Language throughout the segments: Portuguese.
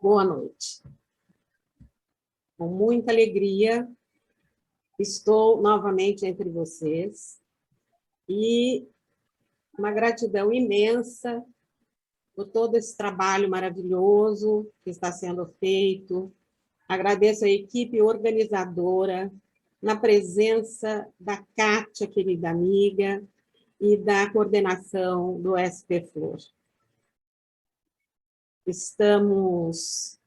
Boa noite. Com muita alegria, estou novamente entre vocês e uma gratidão imensa por todo esse trabalho maravilhoso que está sendo feito. Agradeço a equipe organizadora, na presença da Kátia, querida amiga, e da coordenação do SP Flor. Estamos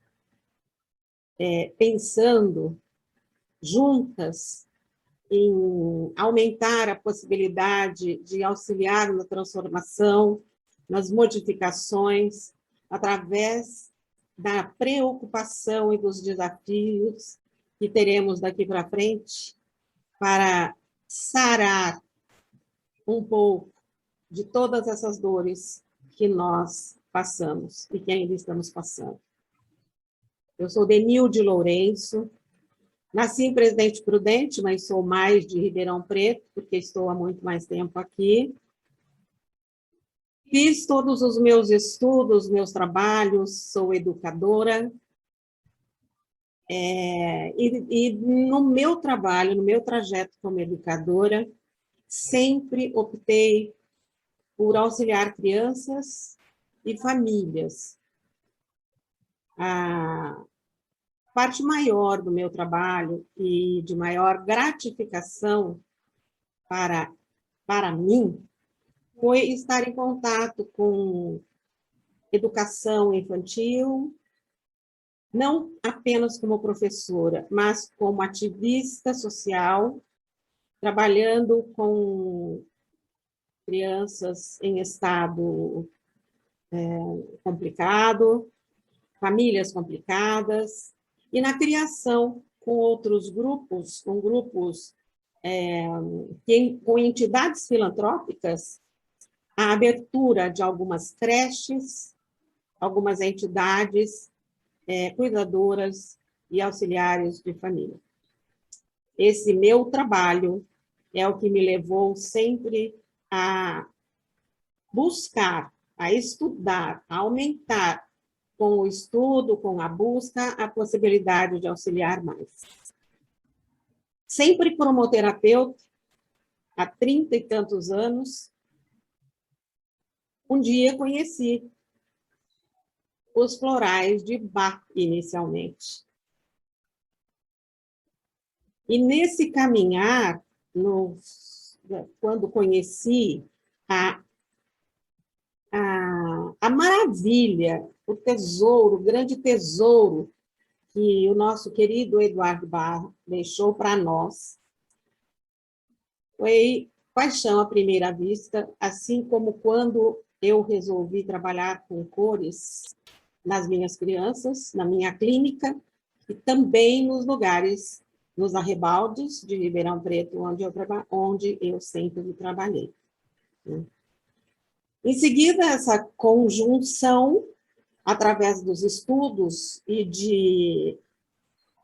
pensando juntas em aumentar a possibilidade de auxiliar na transformação, nas modificações, através da preocupação e dos desafios que teremos daqui para frente, para sarar um pouco de todas essas dores que nós passamos e que ainda estamos passando. Eu sou Denilde Lourenço, nasci em Presidente Prudente, mas sou mais de Ribeirão Preto, porque estou há muito mais tempo aqui. Fiz todos os meus estudos, meus trabalhos, sou educadora. E no meu trabalho, no meu trajeto como educadora, sempre optei por auxiliar crianças e famílias. A parte maior do meu trabalho e de maior gratificação para mim foi estar em contato com educação infantil, não apenas como professora, mas como ativista social, trabalhando com crianças em estado complicado, famílias complicadas, e na criação com outros grupos, com entidades filantrópicas, a abertura de algumas creches, algumas entidades cuidadoras e auxiliares de família. Esse meu trabalho é o que me levou sempre a buscar, a estudar, a aumentar com o estudo, com a busca, a possibilidade de auxiliar mais. Sempre cromoterapeuta, há 30 e tantos anos, um dia conheci os florais de Bach, inicialmente. E nesse caminhar, quando conheci a maravilha, o tesouro, o grande tesouro que o nosso querido Eduardo Bach deixou para nós, foi paixão à primeira vista, assim como quando eu resolvi trabalhar com cores nas minhas crianças, na minha clínica, e também nos lugares, nos arrebaldes de Ribeirão Preto, onde eu sempre trabalhei. Em seguida, essa conjunção, através dos estudos e de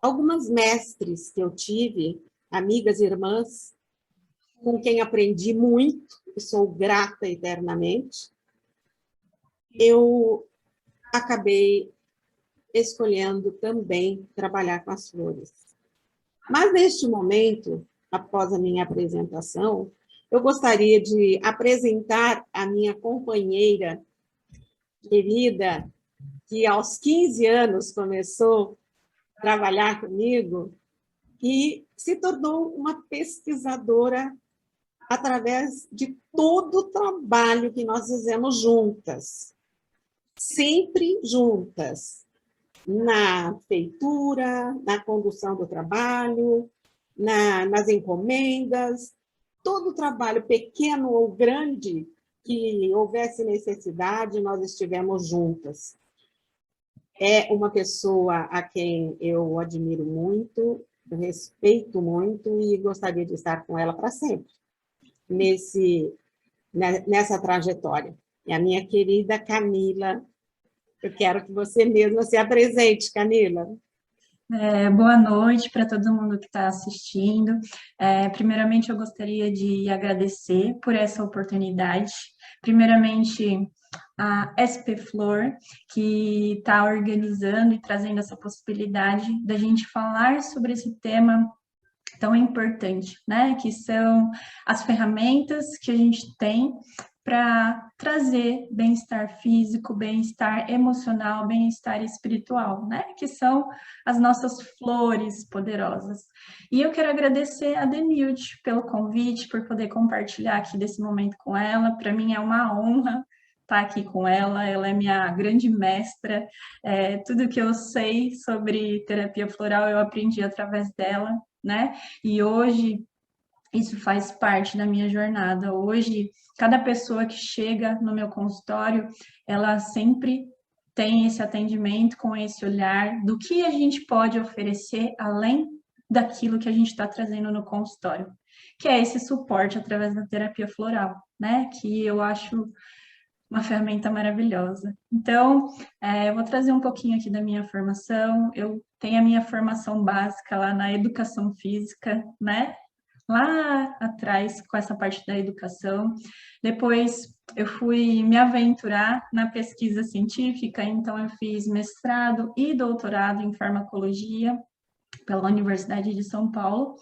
algumas mestres que eu tive, amigas e irmãs, com quem aprendi muito, e sou grata eternamente, eu acabei escolhendo também trabalhar com as flores. Mas, neste momento, após a minha apresentação, eu gostaria de apresentar a minha companheira querida, que aos 15 anos começou a trabalhar comigo e se tornou uma pesquisadora através de todo o trabalho que nós fizemos juntas. Sempre juntas, na feitura, na condução do trabalho, nas encomendas, todo o trabalho, pequeno ou grande, que houvesse necessidade, nós estivemos juntas. É uma pessoa a quem eu admiro muito, respeito muito e gostaria de estar com ela para sempre, nessa trajetória. É a minha querida Camila. Eu quero que você mesma se apresente, Camila. Boa noite para todo mundo que está assistindo. Primeiramente, eu gostaria de agradecer por essa oportunidade. Primeiramente, a SP Flor, que está organizando e trazendo essa possibilidade da gente falar sobre esse tema tão importante, né? Que são as ferramentas que a gente tem para trazer bem-estar físico, bem-estar emocional, bem-estar espiritual, né? Que são as nossas flores poderosas. E eu quero agradecer a Denilde pelo convite, por poder compartilhar aqui desse momento com ela. Para mim é uma honra estar aqui com ela, ela é minha grande mestra, tudo que eu sei sobre terapia floral eu aprendi através dela, né? E hoje isso faz parte da minha jornada. Hoje, cada pessoa que chega no meu consultório, ela sempre tem esse atendimento com esse olhar do que a gente pode oferecer além daquilo que a gente está trazendo no consultório, que é esse suporte através da terapia floral, né? Que eu acho uma ferramenta maravilhosa. Então, eu vou trazer um pouquinho aqui da minha formação. Eu tenho a minha formação básica lá na educação física, né? Lá atrás, com essa parte da educação. Depois, eu fui me aventurar na pesquisa científica, então eu fiz mestrado e doutorado em farmacologia pela Universidade de São Paulo.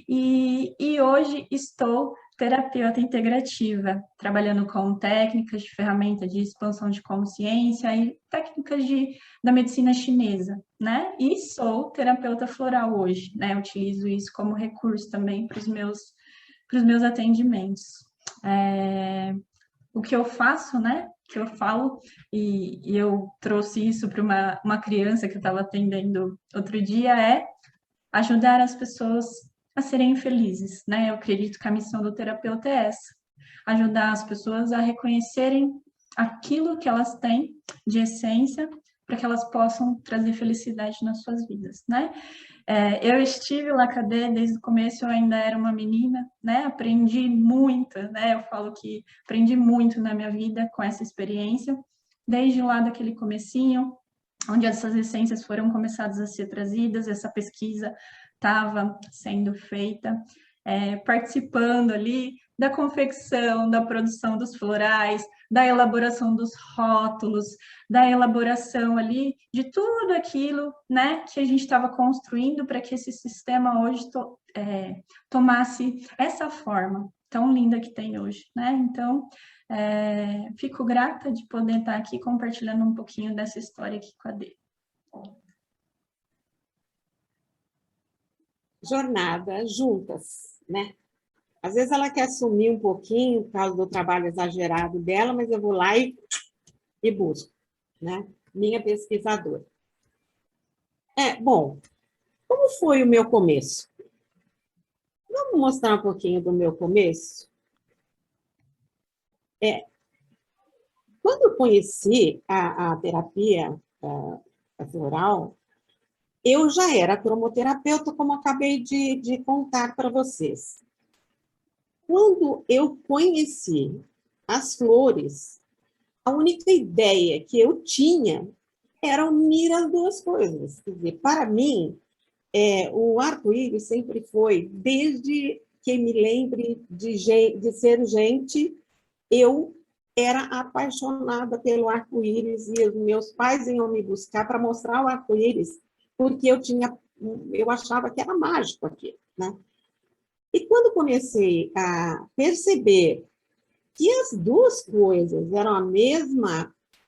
E hoje estou terapeuta integrativa, trabalhando com técnicas de ferramenta de expansão de consciência e técnicas da medicina chinesa, né? E sou terapeuta floral hoje, né? Eu utilizo isso como recurso também para os meus atendimentos. O que eu faço, né? Que eu falo, e eu trouxe isso para uma criança que eu estava atendendo outro dia, é ajudar as pessoas a serem felizes, né? Eu acredito que a missão do terapeuta é essa, ajudar as pessoas a reconhecerem aquilo que elas têm de essência para que elas possam trazer felicidade nas suas vidas, né? Eu estive lá, cadê? Desde o começo eu ainda era uma menina, né? Aprendi muito, né? Eu falo que aprendi muito na minha vida com essa experiência, desde lá daquele comecinho, onde essas essências foram começadas a ser trazidas, essa pesquisa estava sendo feita, participando ali da confecção, da produção dos florais, da elaboração dos rótulos, da elaboração ali de tudo aquilo, né, que a gente estava construindo para que esse sistema hoje tomasse essa forma tão linda que tem hoje, né? Então, fico grata de poder estar aqui compartilhando um pouquinho dessa história aqui com a Dê. Jornada juntas, né? Às vezes ela quer sumir um pouquinho por causa do trabalho exagerado dela, mas eu vou lá e busco, né? Minha pesquisadora. Bom, como foi o meu começo? Vamos mostrar um pouquinho do meu começo? Quando eu conheci a terapia a floral, eu já era cromoterapeuta, como acabei de contar para vocês. Quando eu conheci as flores, a única ideia que eu tinha era unir as duas coisas. Quer dizer, para mim, o arco-íris sempre foi, desde que me lembre de ser gente, eu era apaixonada pelo arco-íris e os meus pais iam me buscar para mostrar o arco-íris, porque eu achava que era mágico aqui, né? E quando comecei a perceber que as duas coisas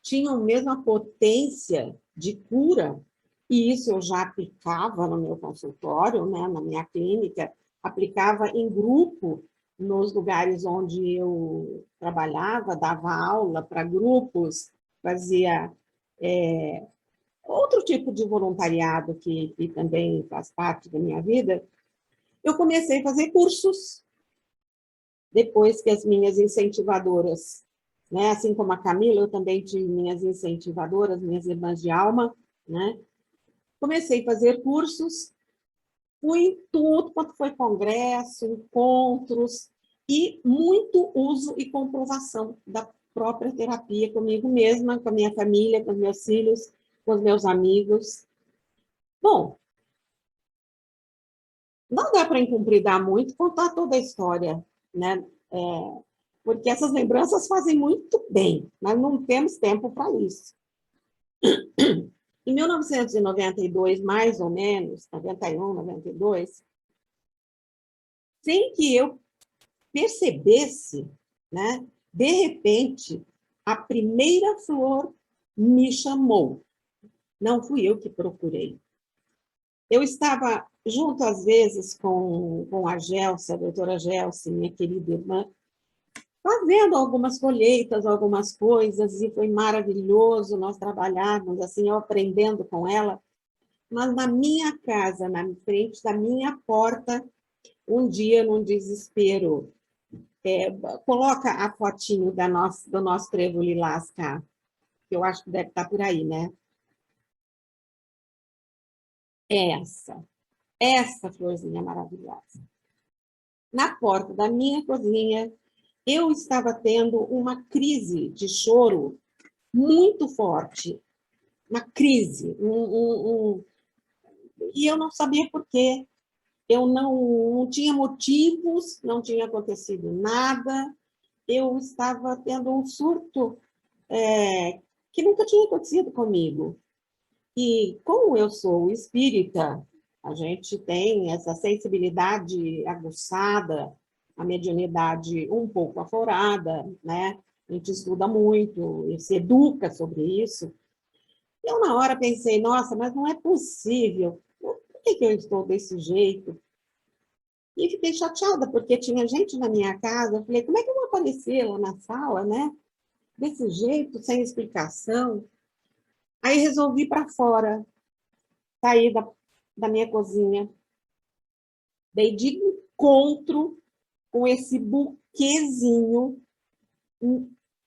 tinham a mesma potência de cura, e isso eu já aplicava no meu consultório, né, na minha clínica, aplicava em grupo nos lugares onde eu trabalhava, dava aula para grupos, fazia outro tipo de voluntariado que também faz parte da minha vida. Eu comecei a fazer cursos depois que as minhas incentivadoras, né, assim como a Camila, eu também tive minhas incentivadoras, minhas irmãs de alma, né? Comecei a fazer cursos, fui em tudo quanto foi congresso, encontros, e muito uso e comprovação da própria terapia comigo mesma, com a minha família, com os meus filhos, com os meus amigos. Bom, não dá para incumpridar muito, contar toda a história, né? porque essas lembranças fazem muito bem, mas não temos tempo para isso. Em 1992, mais ou menos, 91, 92, sem que eu percebesse, né, de repente, a primeira flor me chamou. Não fui eu que procurei. Eu estava junto, às vezes, com a Gelsa, a doutora Gelsa, minha querida irmã, fazendo algumas colheitas, algumas coisas, e foi maravilhoso nós trabalharmos, assim, eu aprendendo com ela. Mas na minha casa, na frente da minha porta, um dia, num desespero, coloca a fotinho do nosso trevo lilás cá, que eu acho que deve estar por aí, né? Essa florzinha maravilhosa. Na porta da minha cozinha, eu estava tendo uma crise de choro muito forte, uma crise, e eu não sabia por quê. Eu não tinha motivos, não tinha acontecido nada, eu estava tendo um surto que nunca tinha acontecido comigo. E como eu sou espírita, a gente tem essa sensibilidade aguçada, a mediunidade um pouco aflorada, né? A gente estuda muito e se educa sobre isso. Eu, na hora, pensei, nossa, mas não é possível. Por que eu estou desse jeito? E fiquei chateada, porque tinha gente na minha casa. Eu falei, como é que eu vou aparecer lá na sala, né? Desse jeito, sem explicação. Aí resolvi ir para fora, sair da minha cozinha. Dei de encontro com esse buquezinho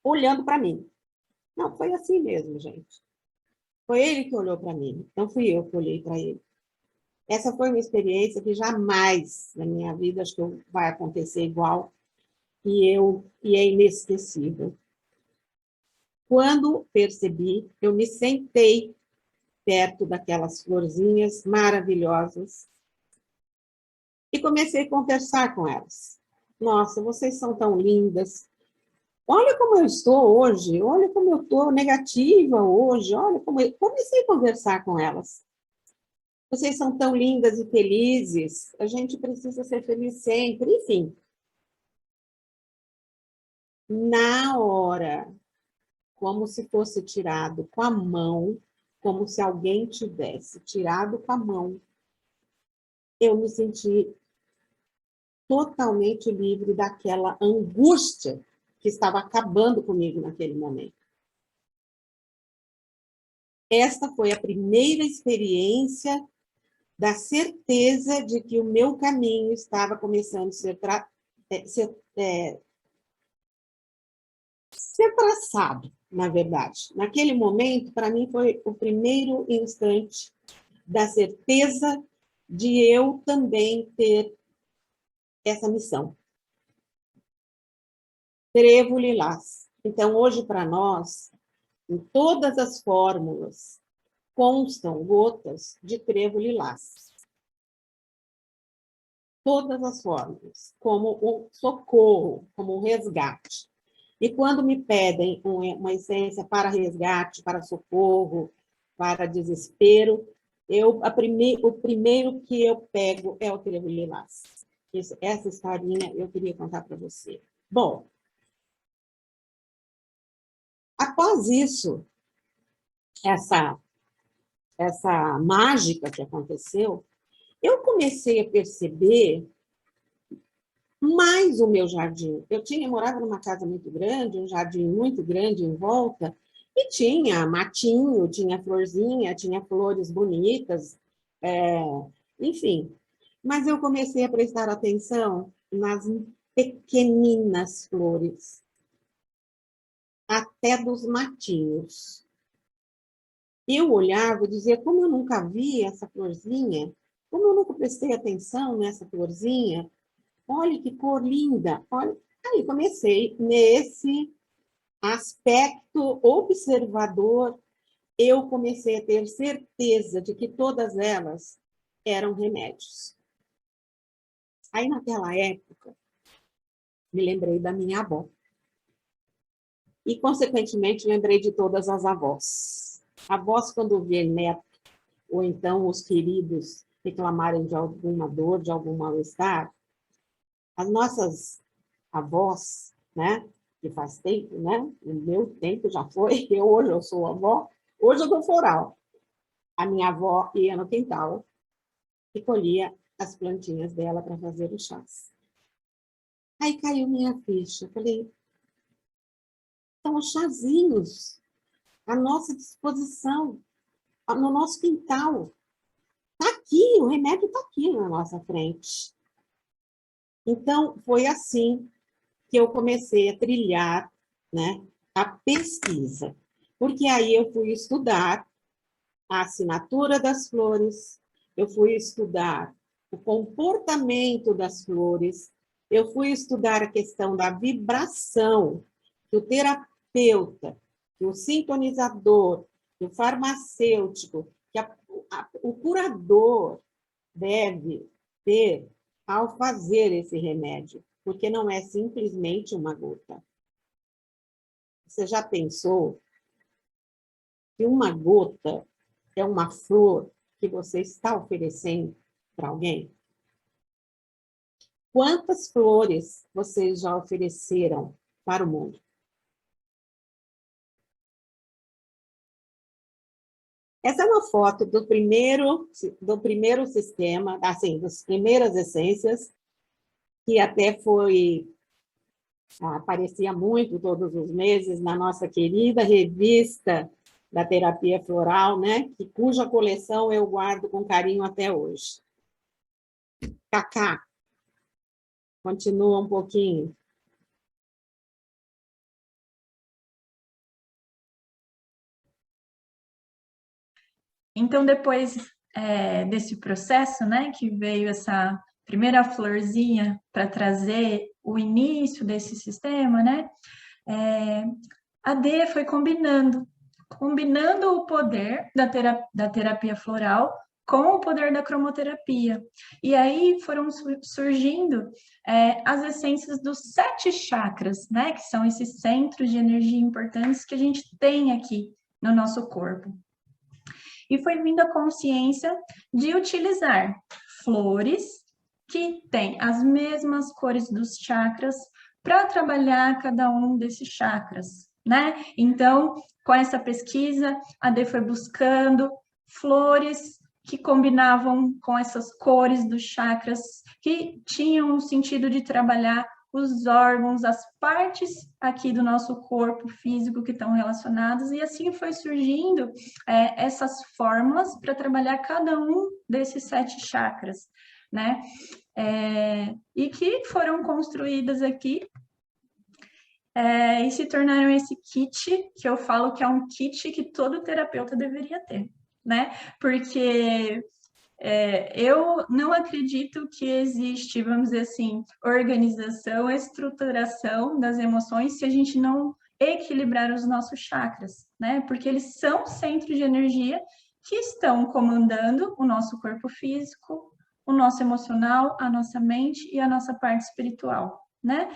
olhando para mim. Não, foi assim mesmo, gente. Foi ele que olhou para mim, não fui eu que olhei para ele. Essa foi uma experiência que jamais na minha vida acho que vai acontecer igual, e é inesquecível. Quando percebi, eu me sentei perto daquelas florzinhas maravilhosas e comecei a conversar com elas. Nossa, vocês são tão lindas. Olha como eu estou hoje, olha como eu estou negativa hoje, olha como eu comecei a conversar com elas. Vocês são tão lindas e felizes, a gente precisa ser feliz sempre, enfim. Na hora, como se fosse tirado com a mão, como se alguém tivesse tirado com a mão, eu me senti totalmente livre daquela angústia que estava acabando comigo naquele momento. Esta foi a primeira experiência da certeza de que o meu caminho estava começando a ser traçado, na verdade. Naquele momento, para mim, foi o primeiro instante da certeza de eu também ter essa missão. Trevo lilás. Então, hoje, para nós, em todas as fórmulas, constam gotas de trevo lilás. Todas as fórmulas, como um socorro, como um resgate. E quando me pedem uma essência para resgate, para socorro, para desespero, o primeiro que eu pego é o trevo lilás. Essa historinha eu queria contar para você. Bom, após isso, essa mágica que aconteceu, eu comecei a perceber mais o meu jardim. Eu morava numa casa muito grande, um jardim muito grande em volta, e tinha matinho, tinha florzinha, tinha flores bonitas, enfim. Mas eu comecei a prestar atenção nas pequeninas flores, até dos matinhos. Eu olhava e dizia, como eu nunca vi essa florzinha, como eu nunca prestei atenção nessa florzinha, olha que cor linda. Olha. Aí comecei nesse aspecto observador, eu comecei a ter certeza de que todas elas eram remédios. Aí naquela época, me lembrei da minha avó. E, consequentemente, lembrei de todas as avós. Avós, quando vê neto, ou então os queridos reclamarem de alguma dor, de algum mal-estar, as nossas avós, né, que faz tempo, né, o meu tempo já foi, hoje eu sou avó, hoje eu dou floral. A minha avó ia no quintal e colhia as plantinhas dela para fazer os chás. Aí caiu minha ficha, falei, são os chazinhos à nossa disposição, no nosso quintal. Está aqui, o remédio está aqui na nossa frente. Então, foi assim que eu comecei a trilhar, né, a pesquisa. Porque aí eu fui estudar a assinatura das flores, eu fui estudar o comportamento das flores, eu fui estudar a questão da vibração, que o terapeuta, que o sintonizador, que o farmacêutico, o curador deve ter ao fazer esse remédio, porque não é simplesmente uma gota. Você já pensou que uma gota é uma flor que você está oferecendo para alguém? Quantas flores vocês já ofereceram para o mundo? Essa é uma foto do primeiro sistema, assim, das primeiras essências, que até aparecia muito todos os meses na nossa querida revista da terapia floral, né? Cuja coleção eu guardo com carinho até hoje. Cacá, continua um pouquinho. Então, depois desse processo, né, que veio essa primeira florzinha para trazer o início desse sistema, né, a Dê foi combinando o poder da terapia floral com o poder da cromoterapia. E aí foram surgindo as essências dos 7 chakras, né, que são esses centros de energia importantes que a gente tem aqui no nosso corpo. E foi vindo a consciência de utilizar flores que têm as mesmas cores dos chakras para trabalhar cada um desses chakras, né? Então, com essa pesquisa, a Dê foi buscando flores que combinavam com essas cores dos chakras, que tinham o sentido de trabalhar os órgãos, as partes aqui do nosso corpo físico que estão relacionadas, e assim foi surgindo essas fórmulas para trabalhar cada um desses 7 chakras, né? E que foram construídas aqui e se tornaram esse kit, que eu falo que é um kit que todo terapeuta deveria ter, né? Porque eu não acredito que existe, vamos dizer assim, organização, estruturação das emoções se a gente não equilibrar os nossos chakras, né? Porque eles são centros de energia que estão comandando o nosso corpo físico, o nosso emocional, a nossa mente e a nossa parte espiritual, né?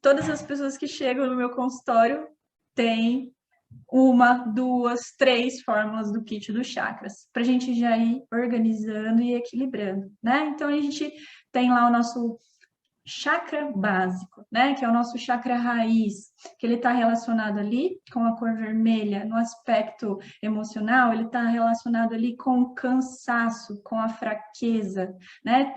Todas as pessoas que chegam no meu consultório têm 1, 2, 3 fórmulas do kit dos chakras, para a gente já ir organizando e equilibrando, né? Então, a gente tem lá o nosso chakra básico, né? Que é o nosso chakra raiz, que ele está relacionado ali com a cor vermelha, no aspecto emocional, ele está relacionado ali com o cansaço, com a fraqueza, né?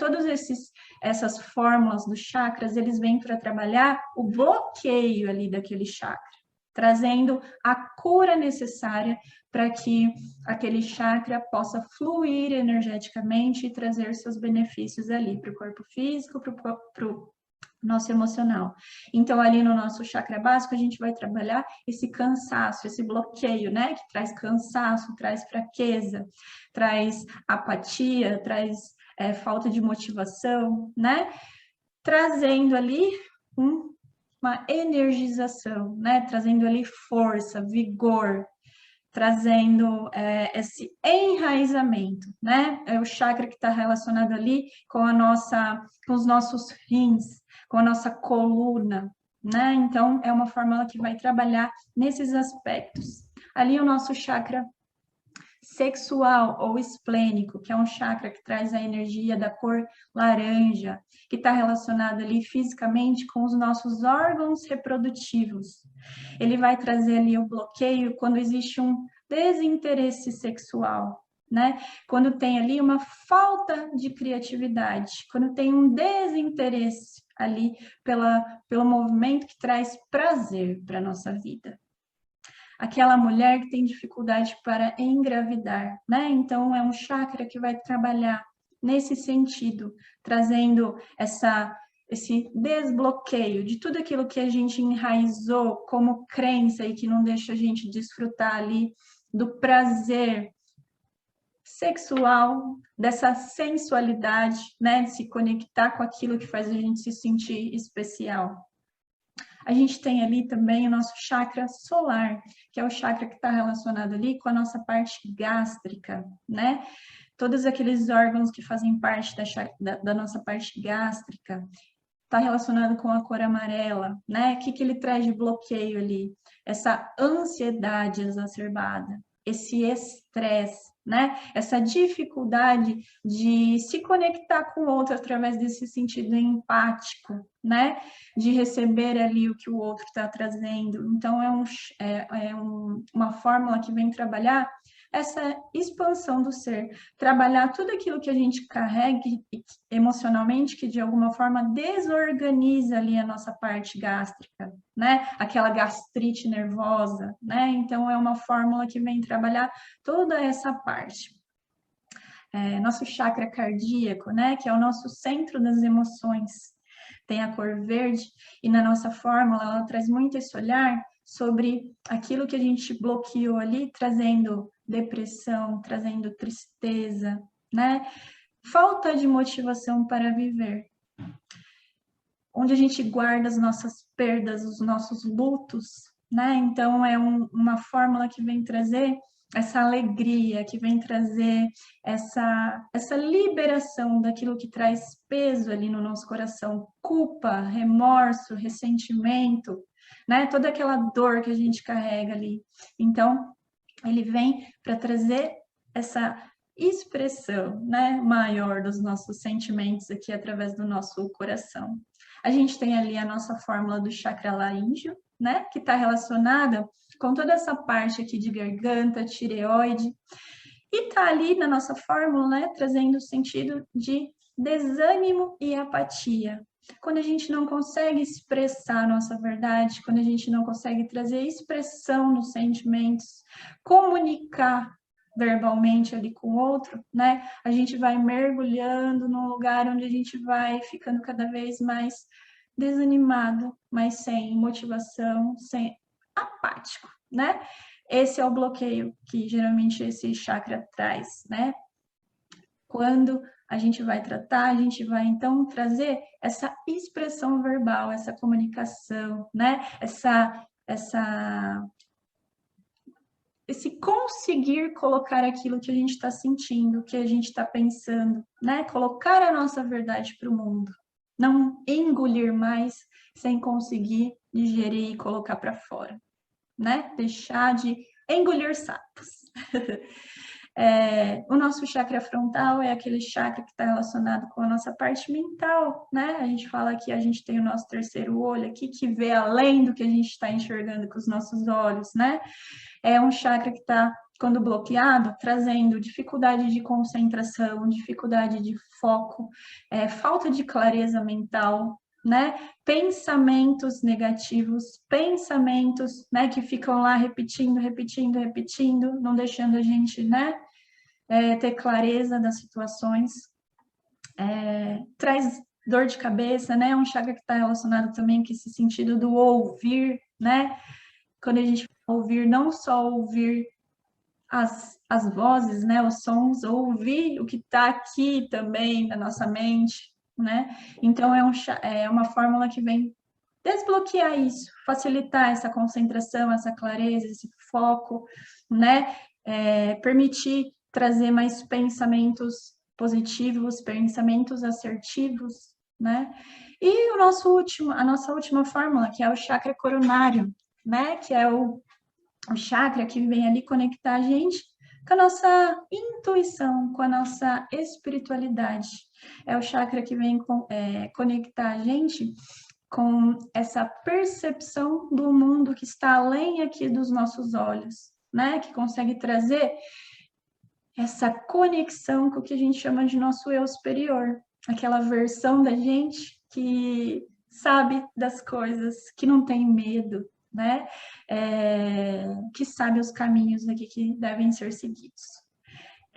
Essas fórmulas dos chakras, eles vêm para trabalhar o bloqueio ali daquele chakra, trazendo a cura necessária para que aquele chakra possa fluir energeticamente e trazer seus benefícios ali para o corpo físico, para o nosso emocional. Então, ali no nosso chakra básico, a gente vai trabalhar esse cansaço, esse bloqueio, né? Que traz cansaço, traz fraqueza, traz apatia, traz falta de motivação, né? Trazendo ali uma energização, né? Trazendo ali força, vigor, trazendo esse enraizamento, né? É o chakra que está relacionado ali com os nossos rins, com a nossa coluna, né? Então, é uma fórmula que vai trabalhar nesses aspectos. Ali o nosso chakra sexual ou esplênico, que é um chakra que traz a energia da cor laranja, que está relacionado ali fisicamente com os nossos órgãos reprodutivos. Ele vai trazer ali o bloqueio quando existe um desinteresse sexual, né? Quando tem ali uma falta de criatividade, quando tem um desinteresse ali pelo movimento que traz prazer para a nossa vida. Aquela mulher que tem dificuldade para engravidar, né? Então, é um chakra que vai trabalhar nesse sentido, trazendo esse desbloqueio de tudo aquilo que a gente enraizou como crença e que não deixa a gente desfrutar ali do prazer sexual, dessa sensualidade, né? De se conectar com aquilo que faz a gente se sentir especial. A gente tem ali também o nosso chakra solar, que é o chakra que está relacionado ali com a nossa parte gástrica, né? Todos aqueles órgãos que fazem parte da nossa parte gástrica, está relacionado com a cor amarela, né? O que ele traz de bloqueio ali? Essa ansiedade exacerbada, esse estresse, né? Essa dificuldade de se conectar com o outro através desse sentido empático, né? De receber ali o que o outro está trazendo. Então, uma fórmula que vem trabalhar essa expansão do ser, trabalhar tudo aquilo que a gente carrega emocionalmente, que de alguma forma desorganiza ali a nossa parte gástrica, né? Aquela gastrite nervosa, né? Então, é uma fórmula que vem trabalhar toda essa parte. Nosso chakra cardíaco, né? Que é o nosso centro das emoções, tem a cor verde, e na nossa fórmula ela traz muito esse olhar sobre aquilo que a gente bloqueou ali, trazendo depressão, trazendo tristeza, né? Falta de motivação para viver. Onde a gente guarda as nossas perdas, os nossos lutos, né? Então, é uma fórmula que vem trazer essa alegria, que vem trazer essa liberação daquilo que traz peso ali no nosso coração, culpa, remorso, ressentimento, né? Toda aquela dor que a gente carrega ali. Então, ele vem para trazer essa expressão, né, maior dos nossos sentimentos aqui através do nosso coração. A gente tem ali a nossa fórmula do chakra laríngeo, né, que está relacionada com toda essa parte aqui de garganta, tireoide, e está ali na nossa fórmula, né, trazendo o sentido de desânimo e apatia. Quando a gente não consegue expressar a nossa verdade, quando a gente não consegue trazer expressão nos sentimentos, comunicar verbalmente ali com o outro, né? A gente vai mergulhando num lugar onde a gente vai ficando cada vez mais desanimado, mas sem motivação, sem apático, né? Esse é o bloqueio que geralmente esse chakra traz, né? Quando a gente vai tratar, a gente vai então trazer essa expressão verbal, essa comunicação, né? Esse conseguir colocar aquilo que a gente está sentindo, que a gente está pensando, né? Colocar a nossa verdade para o mundo. Não engolir mais sem conseguir digerir e colocar para fora, né? Deixar de engolir sapos. O nosso chakra frontal é aquele chakra que está relacionado com a nossa parte mental, né? A gente fala que a gente tem o nosso terceiro olho aqui, que vê além do que a gente está enxergando com os nossos olhos, né? É um chakra que está, quando bloqueado, trazendo dificuldade de concentração, dificuldade de foco, falta de clareza mental, né? Pensamentos negativos, pensamentos, né, que ficam lá repetindo, não deixando a gente, né, ter clareza das situações. Traz dor de cabeça, né? É um chakra que está relacionado também com esse sentido do ouvir, né? Quando a gente ouvir, não só ouvir as vozes, né, os sons, ouvir o que está aqui também na nossa mente, né? Então, é uma fórmula que vem desbloquear isso, facilitar essa concentração, essa clareza, esse foco, né? Permitir trazer mais pensamentos positivos, pensamentos assertivos, né? E a nossa última fórmula, que é o chakra coronário, né? Que é o chakra que vem ali conectar a gente com a nossa intuição, com a nossa espiritualidade. É o chakra que vem conectar a gente com essa percepção do mundo que está além aqui dos nossos olhos, né? Que consegue trazer essa conexão com o que a gente chama de nosso eu superior, aquela versão da gente que sabe das coisas, que não tem medo, né? Que sabe os caminhos aqui que devem ser seguidos.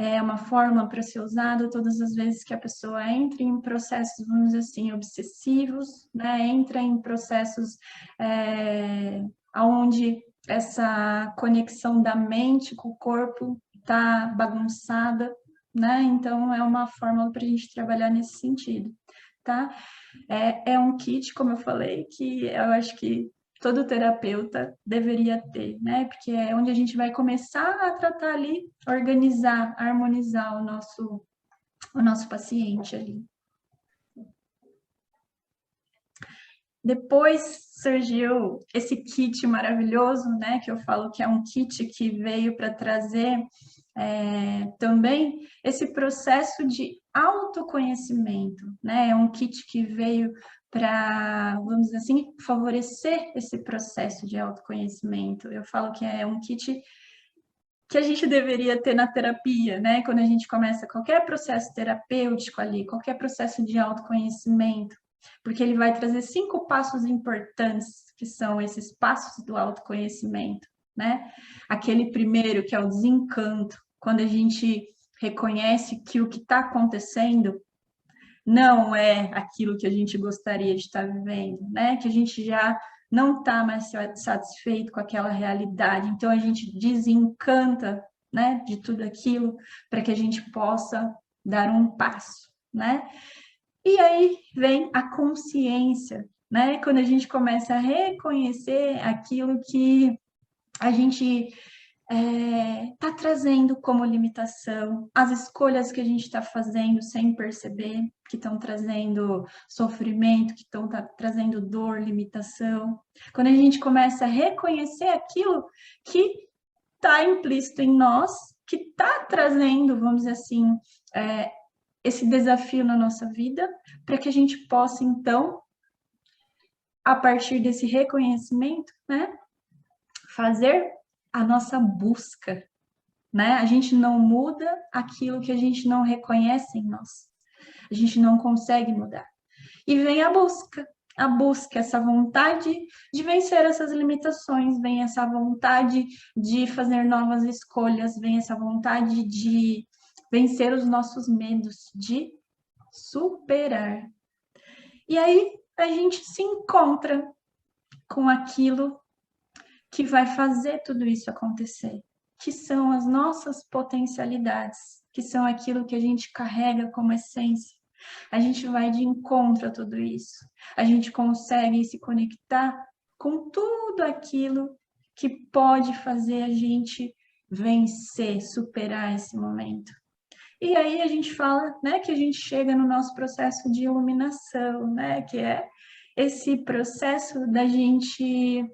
É uma forma para ser usada todas as vezes que a pessoa entra em processos, vamos dizer assim, obsessivos, né? Entra em processos onde essa conexão da mente com o corpo está bagunçada, né? Então, é uma forma para a gente trabalhar nesse sentido, tá? É um kit, como eu falei, que eu acho que todo terapeuta deveria ter, né? Porque é onde a gente vai começar a tratar ali, organizar, harmonizar o nosso paciente ali. Depois surgiu esse kit maravilhoso, né? Que eu falo que é um kit que veio para trazer também esse processo de autoconhecimento, né? É um kit que veio para, vamos dizer assim, favorecer esse processo de autoconhecimento. Eu falo que é um kit que a gente deveria ter na terapia, né? Quando a gente começa qualquer processo terapêutico ali, qualquer processo de autoconhecimento, porque ele vai trazer 5 passos importantes, que são esses passos do autoconhecimento, né? Aquele primeiro, que é o desencanto, quando a gente reconhece que o que está acontecendo não é aquilo que a gente gostaria de estar vivendo, né? Que a gente já não está mais satisfeito com aquela realidade. Então, a gente desencanta, né, de tudo aquilo para que a gente possa dar um passo, né? E aí vem a consciência, né? Quando a gente começa a reconhecer aquilo que a gente está trazendo como limitação, as escolhas que a gente está fazendo sem perceber, que estão trazendo sofrimento, que estão trazendo dor, limitação. Quando a gente começa a reconhecer aquilo que está implícito em nós, que está trazendo, vamos dizer assim, esse desafio na nossa vida, para que a gente possa, então, a partir desse reconhecimento, né, fazer a nossa busca, né? A gente não muda aquilo que a gente não reconhece em nós. A gente não consegue mudar. E vem a busca, essa vontade de vencer essas limitações, vem essa vontade de fazer novas escolhas, vem essa vontade de vencer os nossos medos, de superar. E aí a gente se encontra com aquilo que vai fazer tudo isso acontecer, que são as nossas potencialidades, que são aquilo que a gente carrega como essência. A gente vai de encontro a tudo isso. A gente consegue se conectar com tudo aquilo que pode fazer a gente vencer, superar esse momento. E aí a gente fala, né, que a gente chega no nosso processo de iluminação, né, que é esse processo da gente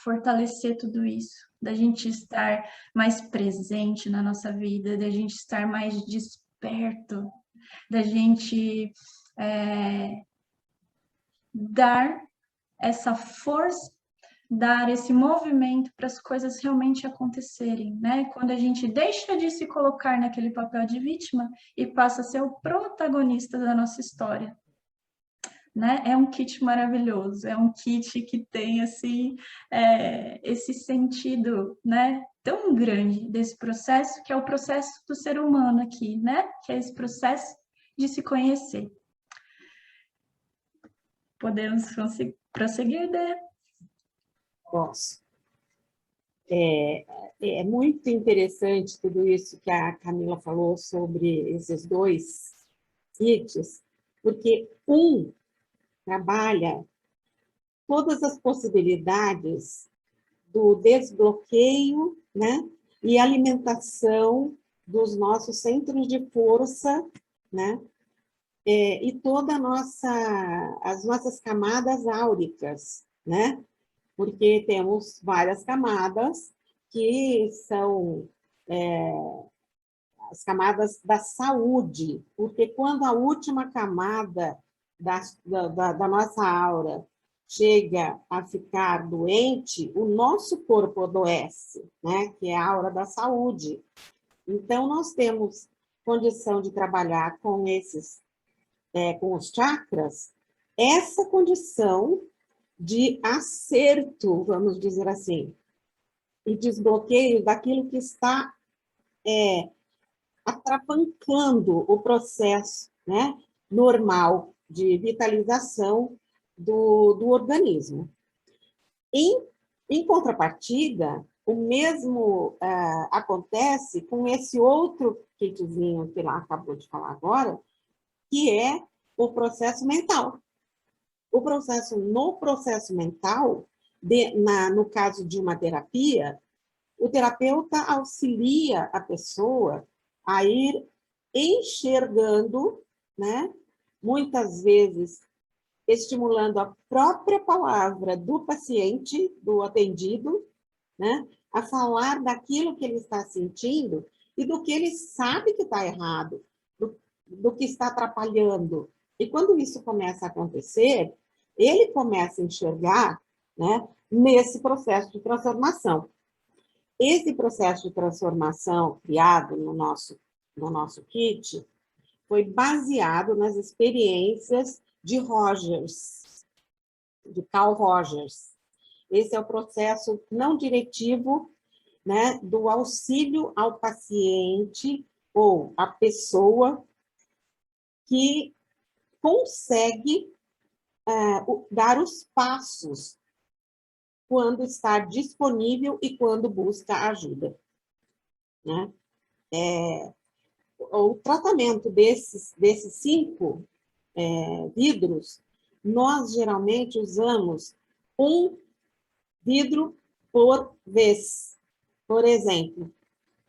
fortalecer tudo isso, da gente estar mais presente na nossa vida, da gente estar mais desperto, da gente dar essa força, dar esse movimento para as coisas realmente acontecerem, né? Quando a gente deixa de se colocar naquele papel de vítima e passa a ser o protagonista da nossa história. Né? É um kit maravilhoso, é um kit que tem assim, esse sentido, né, tão grande desse processo, que é o processo do ser humano aqui, né? Que é esse processo de se conhecer. Podemos prosseguir, né? Posso. É muito interessante tudo isso que a Camila falou sobre esses 2 kits, porque um trabalha todas as possibilidades do desbloqueio, né, e alimentação dos nossos centros de força, né, e toda as nossas camadas áuricas, né? Porque temos várias camadas que são as camadas da saúde, porque quando a última camada da nossa aura chega a ficar doente, o nosso corpo adoece, né? Que é a aura da saúde. Então, nós temos condição de trabalhar com com os chakras, essa condição de acerto, vamos dizer assim, e desbloqueio daquilo que está atravancando o processo, né, normal de vitalização do organismo. Em contrapartida, o mesmo acontece com esse outro kitzinho que lá acabou de falar agora, que é o processo mental. No processo mental, no caso de uma terapia, o terapeuta auxilia a pessoa a ir enxergando, né? Muitas vezes estimulando a própria palavra do paciente, do atendido, né? A falar daquilo que ele está sentindo e do que ele sabe que está errado, do que está atrapalhando. E quando isso começa a acontecer, ele começa a enxergar, né, nesse processo de transformação. Esse processo de transformação criado no nosso kit foi baseado nas experiências de Rogers, de Carl Rogers. Esse é o processo não diretivo, né, do auxílio ao paciente ou à pessoa que consegue dar os passos quando está disponível e quando busca ajuda, né? O tratamento desses 5 vidros, nós geralmente usamos um vidro por vez. Por exemplo,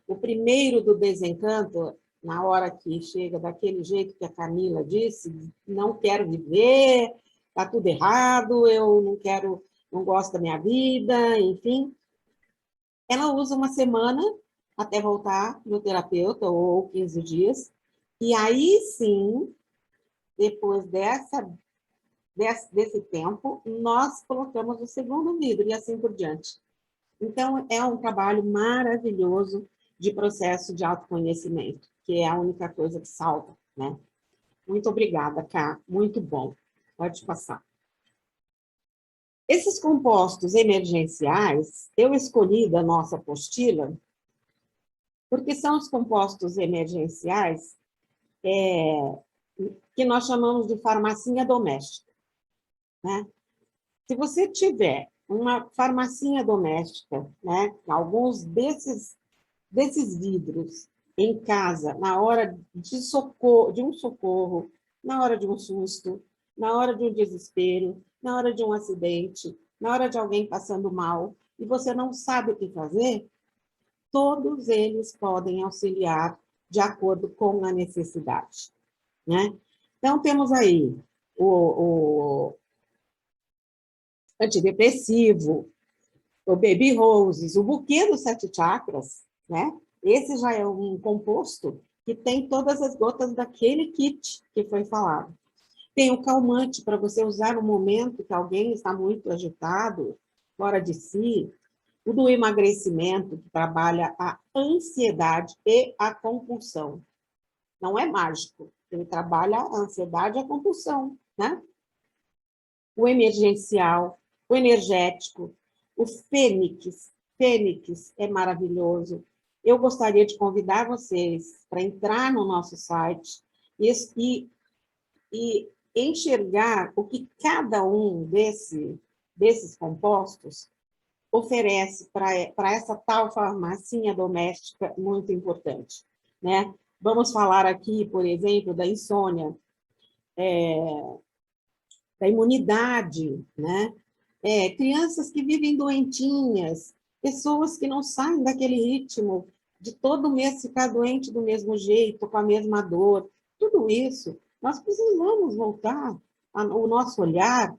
o primeiro do desencanto, na hora que chega daquele jeito que a Camila disse, não quero viver, está tudo errado, eu não quero, não gosto da minha vida, enfim. Ela usa uma semana até voltar no terapeuta, ou 15 dias, e aí sim, depois desse tempo, nós colocamos o segundo vidro, e assim por diante. Então, é um trabalho maravilhoso de processo de autoconhecimento, que é a única coisa que salva, né? Muito obrigada, Ká. Muito bom. Pode passar. Esses compostos emergenciais, eu escolhi da nossa apostila, porque são os compostos emergenciais que nós chamamos de farmacinha doméstica, né? Se você tiver uma farmacinha doméstica, né, alguns desses vidros em casa, na hora de um socorro, na hora de um susto, na hora de um desespero, na hora de um acidente, na hora de alguém passando mal, e você não sabe o que fazer, todos eles podem auxiliar de acordo com a necessidade, né? Então, temos aí o antidepressivo, o Baby Roses, o buquê dos 7 chakras, né? Esse já é um composto que tem todas as gotas daquele kit que foi falado. Tem o calmante para você usar no momento que alguém está muito agitado, fora de si. O do emagrecimento, que trabalha a ansiedade e a compulsão. Não é mágico, ele trabalha a ansiedade e a compulsão, né? O emergencial, o energético, o Fênix. Fênix é maravilhoso. Eu gostaria de convidar vocês para entrar no nosso site e enxergar o que cada um desses compostos oferece para essa tal farmacinha doméstica muito importante, né? Vamos falar aqui, por exemplo, da insônia, da imunidade, né? Crianças que vivem doentinhas, pessoas que não saem daquele ritmo de todo mês ficar doente do mesmo jeito, com a mesma dor, tudo isso Nós precisamos voltar o nosso olhar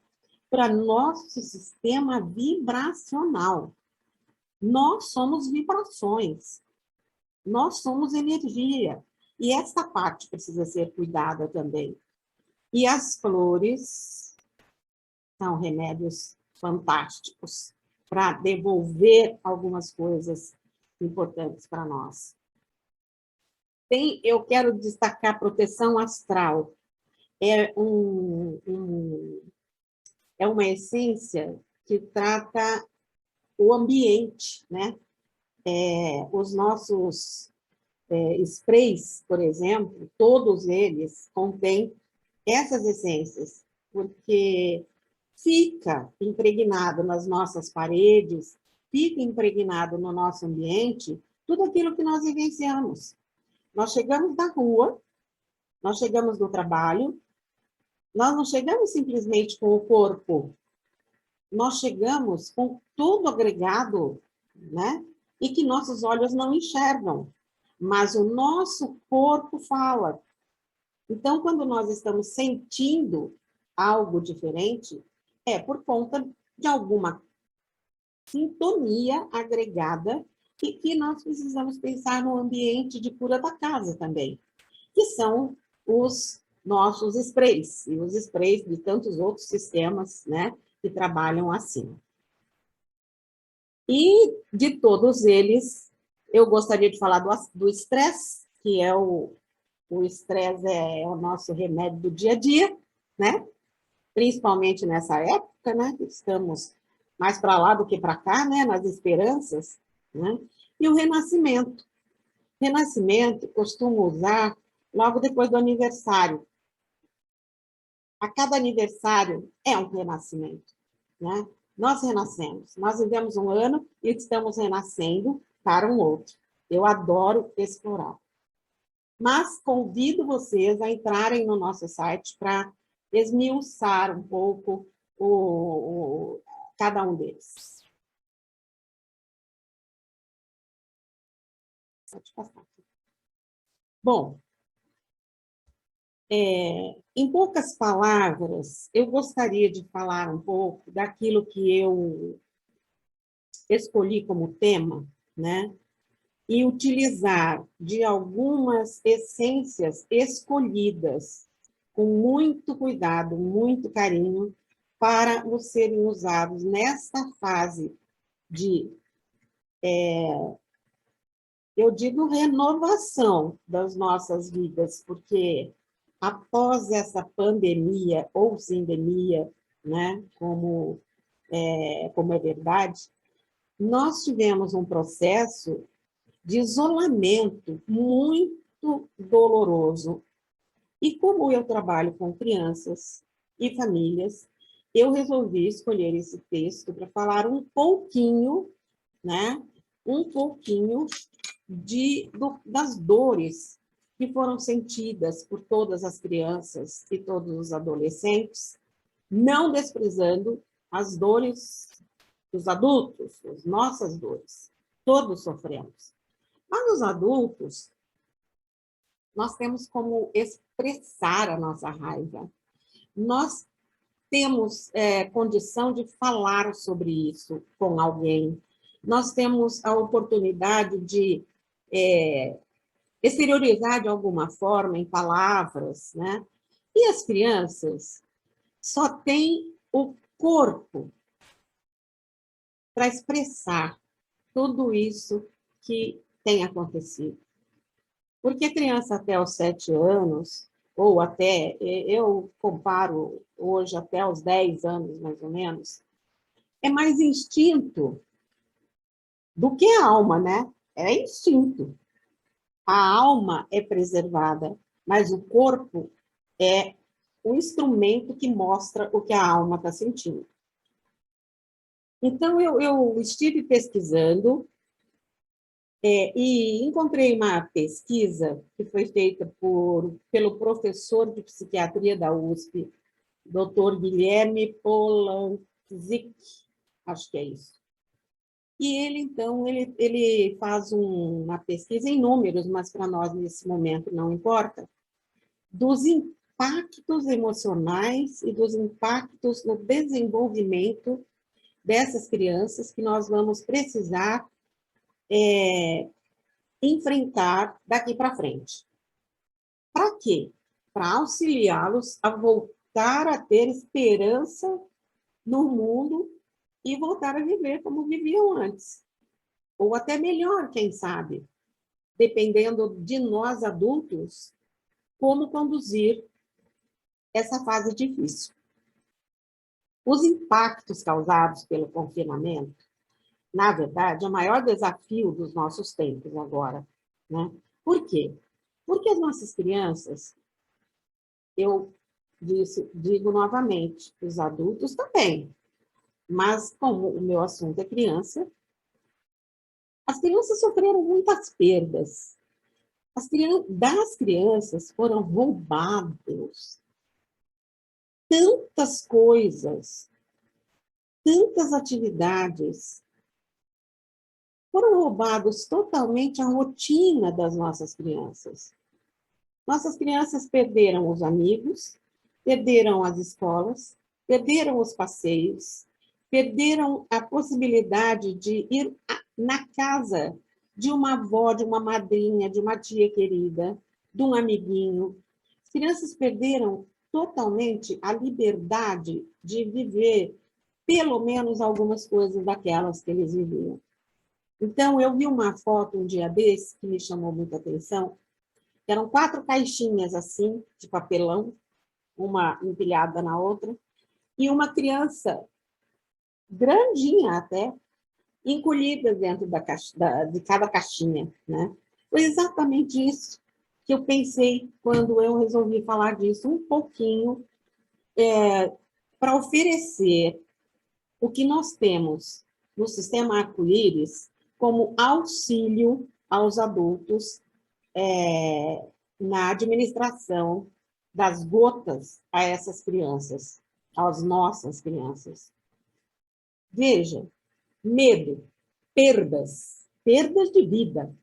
para nosso sistema vibracional. Nós somos vibrações, nós somos energia. E essa parte precisa ser cuidada também. E as flores são remédios fantásticos para devolver algumas coisas importantes para nós. Eu quero destacar a proteção astral. É uma essência que trata o ambiente, né? Os nossos sprays, por exemplo, todos eles contêm essas essências, porque fica impregnado nas nossas paredes, fica impregnado no nosso ambiente, tudo aquilo que nós vivenciamos. Nós chegamos da rua, nós chegamos do trabalho, nós não chegamos simplesmente com o corpo, nós chegamos com tudo agregado, né? E que nossos olhos não enxergam, mas o nosso corpo fala. Então, quando nós estamos sentindo algo diferente, é por conta de alguma sintonia agregada e que nós precisamos pensar no ambiente de cura da casa também, que são os nossos sprays, e os sprays de tantos outros sistemas, né, que trabalham assim. E de todos eles, eu gostaria de falar do estresse, que é o estresse é o nosso remédio do dia a dia, né? Principalmente nessa época, né? Estamos mais para lá do que para cá, né? Nas esperanças, né? E o renascimento. Renascimento costumo usar logo depois do aniversário. A cada aniversário é um renascimento, né? Nós renascemos, nós vivemos um ano e estamos renascendo para um outro. Eu adoro explorar. Mas convido vocês a entrarem no nosso site para esmiuçar um pouco cada um deles. Pode passar. Bom, em poucas palavras, eu gostaria de falar um pouco daquilo que eu escolhi como tema, né? E utilizar de algumas essências escolhidas com muito cuidado, muito carinho, para serem usados nesta fase de, eu digo, renovação das nossas vidas, porque após essa pandemia ou sindemia, né, como é verdade, nós tivemos um processo de isolamento muito doloroso. E como eu trabalho com crianças e famílias, eu resolvi escolher esse texto para falar um pouquinho, né? Um pouquinho das dores que foram sentidas por todas as crianças e todos os adolescentes, não desprezando as dores dos adultos, as nossas dores. Todos sofremos. Mas os adultos, nós temos como expressar a nossa raiva. Nós temos condição de falar sobre isso com alguém. Nós temos a oportunidade de exteriorizar de alguma forma em palavras, né? E as crianças só têm o corpo para expressar tudo isso que tem acontecido. Porque a criança até os 7 anos, ou até, eu comparo hoje até os 10 anos, mais ou menos, é mais instinto do que a alma, né? É instinto. A alma é preservada, mas o corpo é o instrumento que mostra o que a alma está sentindo. Então, eu estive pesquisando e encontrei uma pesquisa que foi feita pelo professor de psiquiatria da USP, Dr. Guilherme Polanczyk, acho que é isso. E ele, então, ele faz uma pesquisa em números, mas para nós, nesse momento, não importa, dos impactos impactos emocionais e dos impactos no desenvolvimento dessas crianças que nós vamos precisar enfrentar daqui para frente. Para quê? Para auxiliá-los a voltar a ter esperança no mundo e voltar a viver como viviam antes. Ou até melhor, quem sabe, dependendo de nós adultos, como conduzir essa fase difícil. Os impactos causados pelo confinamento, na verdade, é o maior desafio dos nossos tempos agora, né? Por quê? Porque as nossas crianças, eu digo novamente, os adultos também, mas como o meu assunto é criança, as crianças sofreram muitas perdas. Das crianças foram roubados tantas coisas, tantas atividades. Foram roubados totalmente a rotina das nossas crianças. Nossas crianças perderam os amigos, perderam as escolas, perderam os passeios, perderam a possibilidade de ir na casa de uma avó, de uma madrinha, de uma tia querida, de um amiguinho. As crianças perderam totalmente a liberdade de viver pelo menos algumas coisas daquelas que eles viviam. Então, eu vi uma foto um dia desse que me chamou muita atenção. Eram 4 caixinhas assim, de papelão, uma empilhada na outra, e uma criança, grandinha até, encolhida dentro de cada caixinha, né? Foi exatamente isso que eu pensei quando eu resolvi falar disso um pouquinho, para oferecer o que nós temos no sistema arco-íris como auxílio aos adultos na administração das gotas a essas crianças, às nossas crianças. Veja, medo, perdas de vida.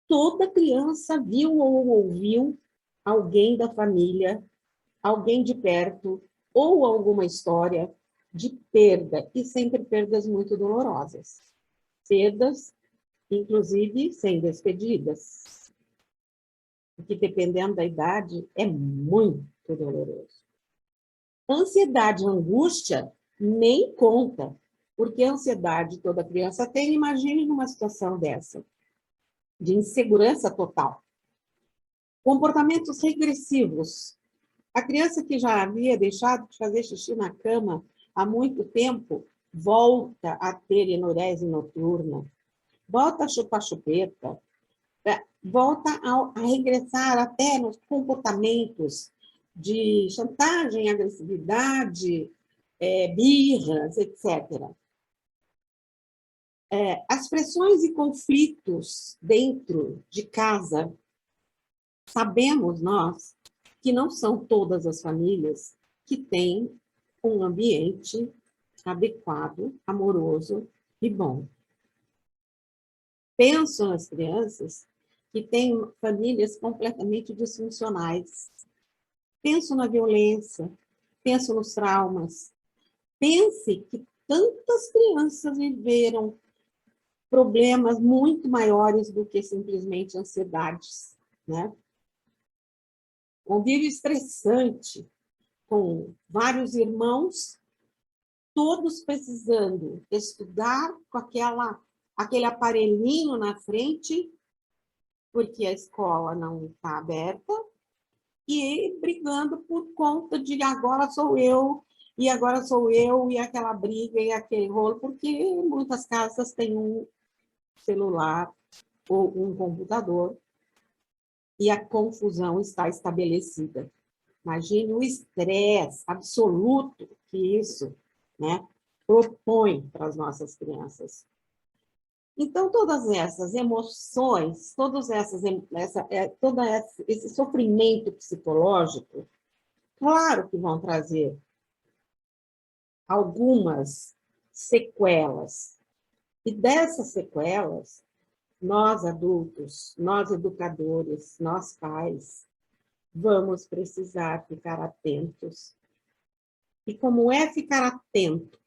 Toda criança viu ou ouviu alguém da família, alguém de perto, ou alguma história de perda, e sempre perdas muito dolorosas. Perdas, inclusive, sem despedidas, que dependendo da idade, é muito doloroso. Ansiedade, angústia, nem conta, porque a ansiedade toda criança tem, imagine numa situação dessa, de insegurança total. Comportamentos regressivos. A criança que já havia deixado de fazer xixi na cama há muito tempo, volta a ter enurese noturna, volta a chupar chupeta, volta a regressar até nos comportamentos de chantagem, agressividade, birras, etc. As pressões e conflitos dentro de casa, sabemos nós que não são todas as famílias que têm um ambiente adequado, amoroso e bom. Penso nas crianças que têm famílias completamente disfuncionais. Penso na violência, penso nos traumas. Pense que tantas crianças viveram problemas muito maiores do que simplesmente ansiedades, né? Convívio estressante com vários irmãos, todos precisando estudar com aquele aparelhinho na frente, porque a escola não está aberta, e brigando por conta de agora sou eu, e agora sou eu, e aquela briga e aquele rolo, porque muitas casas têm um celular ou um computador, e a confusão está estabelecida. Imagine o estresse absoluto que isso, né, propõe para as nossas crianças. Então, todas essas emoções, todo esse sofrimento psicológico, claro que vão trazer algumas sequelas. E dessas sequelas, nós adultos, nós educadores, nós pais, vamos precisar ficar atentos. E como é ficar atento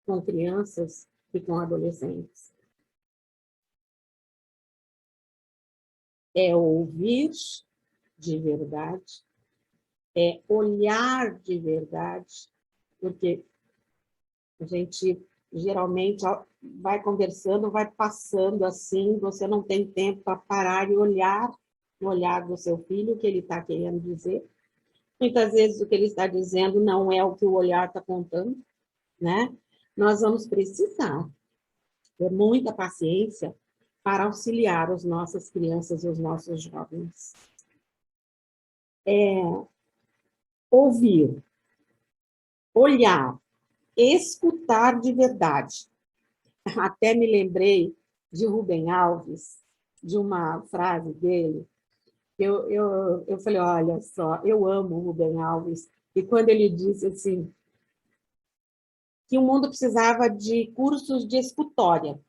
com crianças e com adolescentes? É ouvir de verdade, é olhar de verdade, porque a gente geralmente vai conversando, vai passando assim, você não tem tempo para parar e olhar no olhar do seu filho o que ele está querendo dizer. Muitas vezes o que ele está dizendo não é o que o olhar está contando, né? Nós vamos precisar ter muita paciência para auxiliar as nossas crianças e os nossos jovens. Ouvir, olhar, escutar de verdade. Até me lembrei de Rubem Alves, de uma frase dele. Eu falei, olha só, eu amo o Rubem Alves. E quando ele disse assim, que o mundo precisava de cursos de escutória.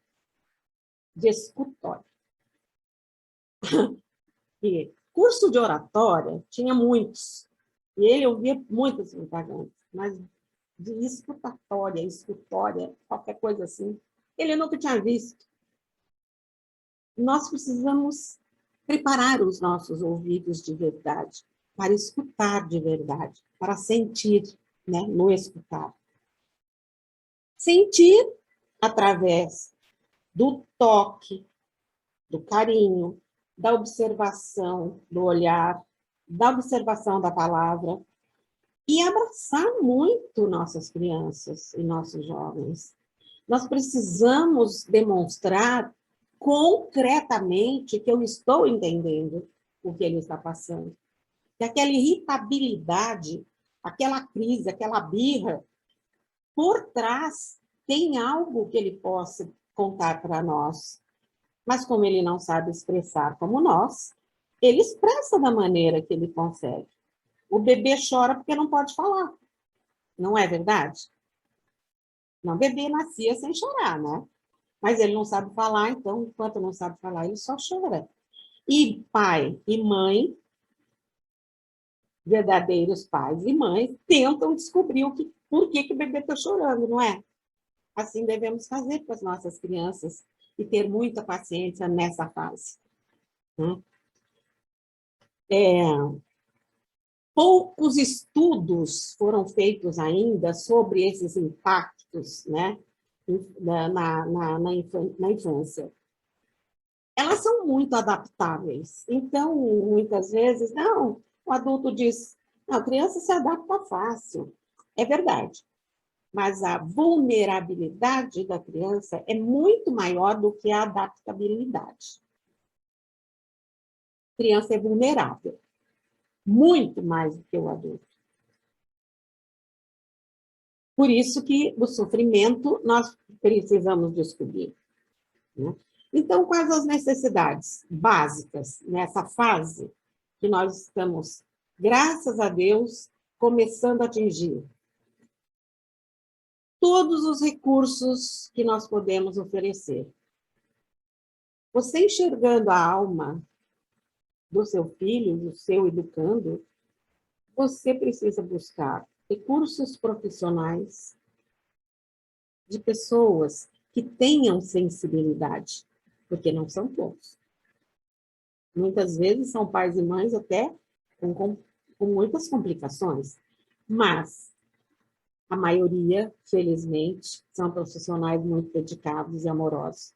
De escutória. E curso de oratória tinha muitos. E ele ouvia muitas propagandas, mas de escutatória, escutória, qualquer coisa assim, ele nunca tinha visto. Nós precisamos preparar os nossos ouvidos de verdade, para escutar de verdade, para sentir, né, no escutar. Sentir através do toque, do carinho, da observação, do olhar, da observação da palavra, e abraçar muito nossas crianças e nossos jovens. Nós precisamos demonstrar concretamente que eu estou entendendo o que ele está passando. Que aquela irritabilidade, aquela crise, aquela birra, por trás tem algo que ele possa contar para nós. Mas como ele não sabe expressar como nós, ele expressa da maneira que ele consegue. O bebê chora porque não pode falar. Não é verdade? Não, o bebê nascia sem chorar, né? Mas ele não sabe falar, então, enquanto não sabe falar, ele só chora. E pai e mãe, verdadeiros pais e mães, tentam descobrir por que o bebê está chorando, não é? Assim devemos fazer com as nossas crianças e ter muita paciência nessa fase. Né? Poucos estudos foram feitos ainda sobre esses impactos, né, na infância. Elas são muito adaptáveis. Então, muitas vezes, não, o adulto diz, não, a criança se adapta fácil. É verdade. Mas a vulnerabilidade da criança é muito maior do que a adaptabilidade. A criança é vulnerável, muito mais do que o adulto. Por isso que o sofrimento nós precisamos descobrir. Né? Então, quais as necessidades básicas nessa fase que nós estamos, graças a Deus, começando a atingir? Todos os recursos que nós podemos oferecer. Você enxergando a alma do seu filho, do seu educando, você precisa buscar recursos profissionais de pessoas que tenham sensibilidade, porque não são todos. Muitas vezes são pais e mães até com muitas complicações, mas a maioria, felizmente, são profissionais muito dedicados e amorosos.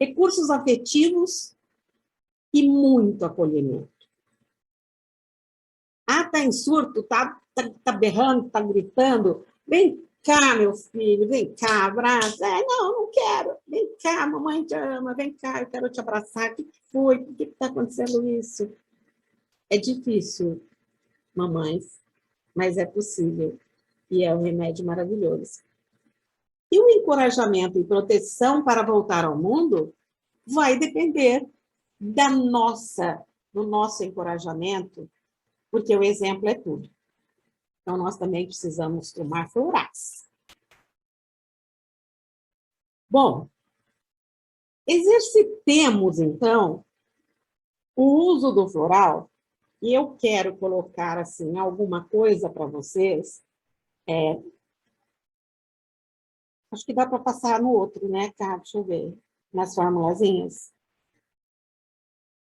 Recursos afetivos e muito acolhimento. Ah, tá em surto, tá berrando, tá gritando. Vem cá, meu filho, vem cá, abraça. Não quero. Vem cá, mamãe te ama, vem cá, eu quero te abraçar. O que foi? Por que está acontecendo isso? É difícil, mamães, mas é possível. E é um remédio maravilhoso. E o encorajamento e proteção para voltar ao mundo vai depender do nosso encorajamento, porque o exemplo é tudo. Então, nós também precisamos tomar florais. Bom, exercitemos, então, o uso do floral E eu quero colocar, assim, alguma coisa para vocês. Acho que dá para passar no outro, né, Cá? Deixa eu ver. Nas formulazinhas.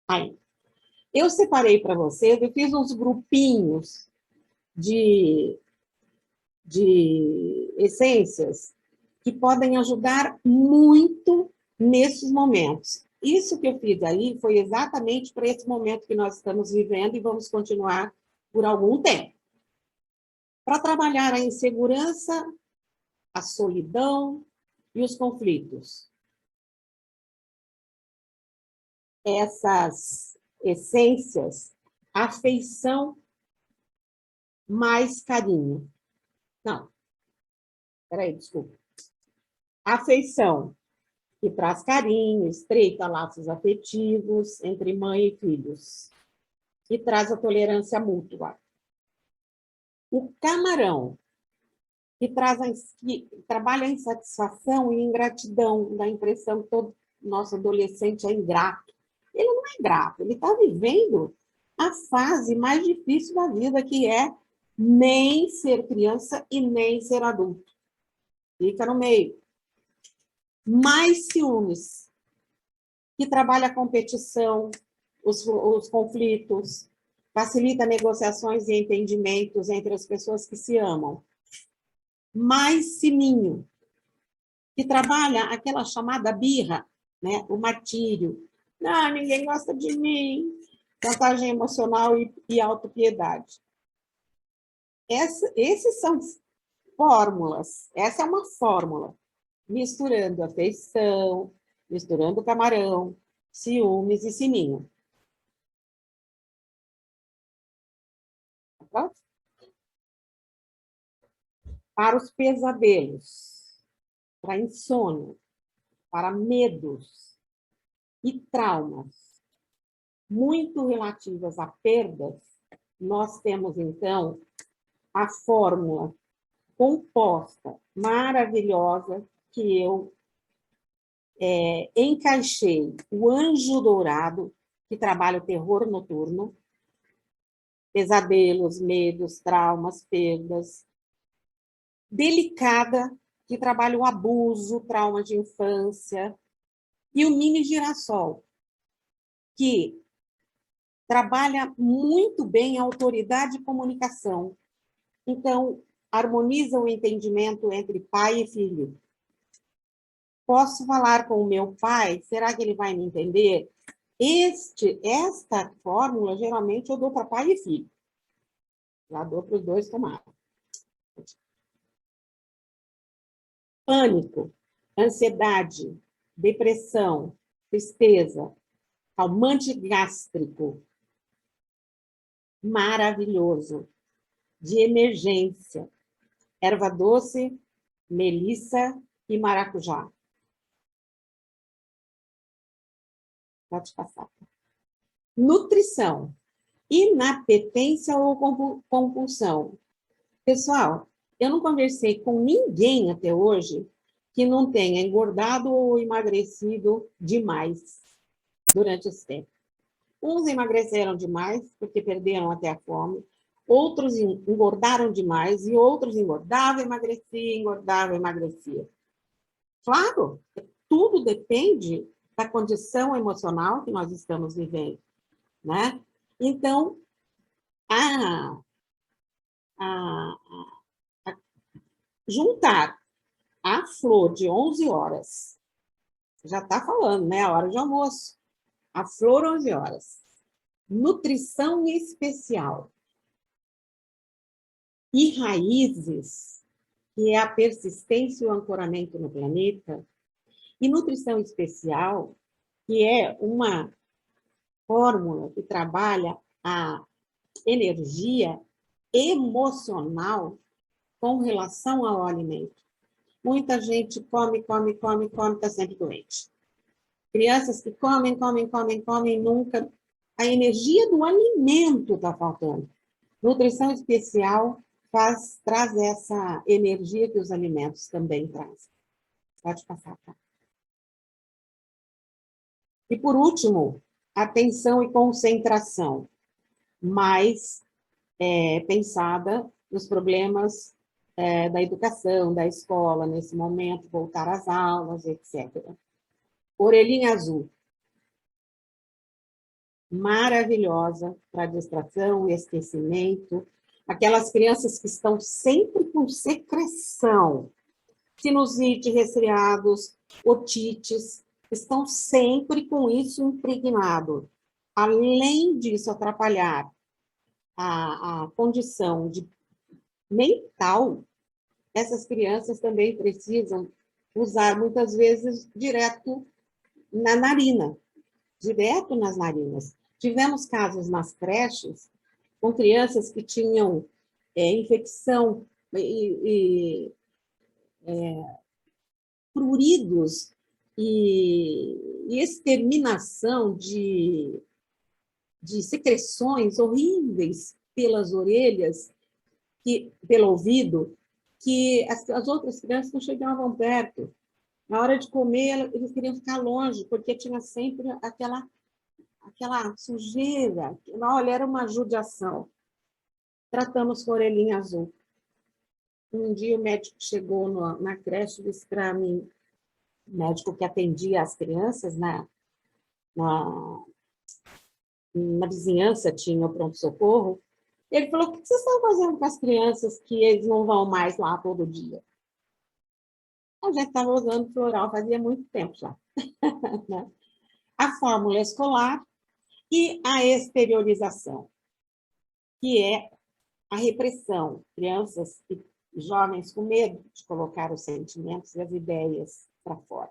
Aí. Eu separei para vocês, eu fiz uns grupinhos de essências que podem ajudar muito nesses momentos. Isso que eu fiz aí foi exatamente para esse momento que nós estamos vivendo e vamos continuar por algum tempo. Para trabalhar a insegurança, a solidão e os conflitos. Essas essências, afeição mais carinho. Não, peraí, desculpa. Afeição, que traz carinho, estreita laços afetivos entre mãe e filhos, e traz a tolerância mútua. O camarão, que trabalha a insatisfação e ingratidão, dá a impressão que todo nosso adolescente é ingrato. Ele não é ingrato, ele está vivendo a fase mais difícil da vida, que é nem ser criança e nem ser adulto. Fica no meio. Mais ciúmes, que trabalha a competição, os conflitos, facilita negociações e entendimentos entre as pessoas que se amam. Mais ciúminho, que trabalha aquela chamada birra, né? O martírio. Não, ninguém gosta de mim. Chantagem emocional e autopiedade. Esses são fórmulas. Essa é uma fórmula. Misturando afeição, misturando camarão, ciúmes e sininho. Tá? Para os pesadelos, para insônia, para medos e traumas muito relativas a perdas, nós temos, então, a fórmula composta, maravilhosa, que eu encaixei. O anjo dourado, que trabalha o terror noturno, pesadelos, medos, traumas, perdas. Delicada, que trabalha o abuso, trauma de infância. E o mini girassol, que trabalha muito bem a autoridade de comunicação. Então, harmoniza o entendimento entre pai e filho. Posso falar com o meu pai? Será que ele vai me entender? Esta fórmula, geralmente, eu dou para pai e filho. Já dou para os dois tomar. Pânico, ansiedade, depressão, tristeza, calmante gástrico, maravilhoso, de emergência, erva doce, melissa e maracujá. Pode passar. Nutrição, inapetência ou compulsão. Pessoal, eu não conversei com ninguém até hoje que não tenha engordado ou emagrecido demais durante esse tempo. Uns emagreceram demais, porque perderam até a fome, outros engordaram demais, e outros engordavam, emagrecia. Claro, tudo depende da condição emocional que nós estamos vivendo, né? Então, juntar a flor de 11 horas, já está falando, né? A hora de almoço. A flor, 11 horas. Nutrição especial. E raízes, que é a persistência e o ancoramento no planeta. E nutrição especial, que é uma fórmula que trabalha a energia emocional com relação ao alimento. Muita gente come, está sempre doente. Crianças que comem, nunca... A energia do alimento está faltando. Nutrição especial traz essa energia que os alimentos também trazem. Pode passar, tá? E, por último, atenção e concentração. mais pensada nos problemas da educação, da escola, nesse momento, voltar às aulas, etc. Orelhinha azul. Maravilhosa para distração, esquecimento. Aquelas crianças que estão sempre com secreção, sinusite, resfriados, otites, estão sempre com isso impregnado. Além disso, atrapalhar a condição mental, essas crianças também precisam usar, muitas vezes, direto na narina, direto nas narinas. Tivemos casos nas creches com crianças que tinham infecção e pruridos e exterminação de secreções horríveis pelas orelhas, pelo ouvido, que as outras crianças não chegavam perto. Na hora de comer, eles queriam ficar longe, porque tinha sempre aquela sujeira. Olha, era uma judiação. Tratamos com orelhinha azul. Um dia o médico chegou na creche e disse para mim, o médico que atendia as crianças na vizinhança, tinha o pronto-socorro, ele falou, o que vocês estão fazendo com as crianças que eles não vão mais lá todo dia? A gente estava usando floral fazia muito tempo já. A fórmula escolar e a exteriorização, que é a repressão. Crianças e jovens com medo de colocar os sentimentos e as ideias para fora.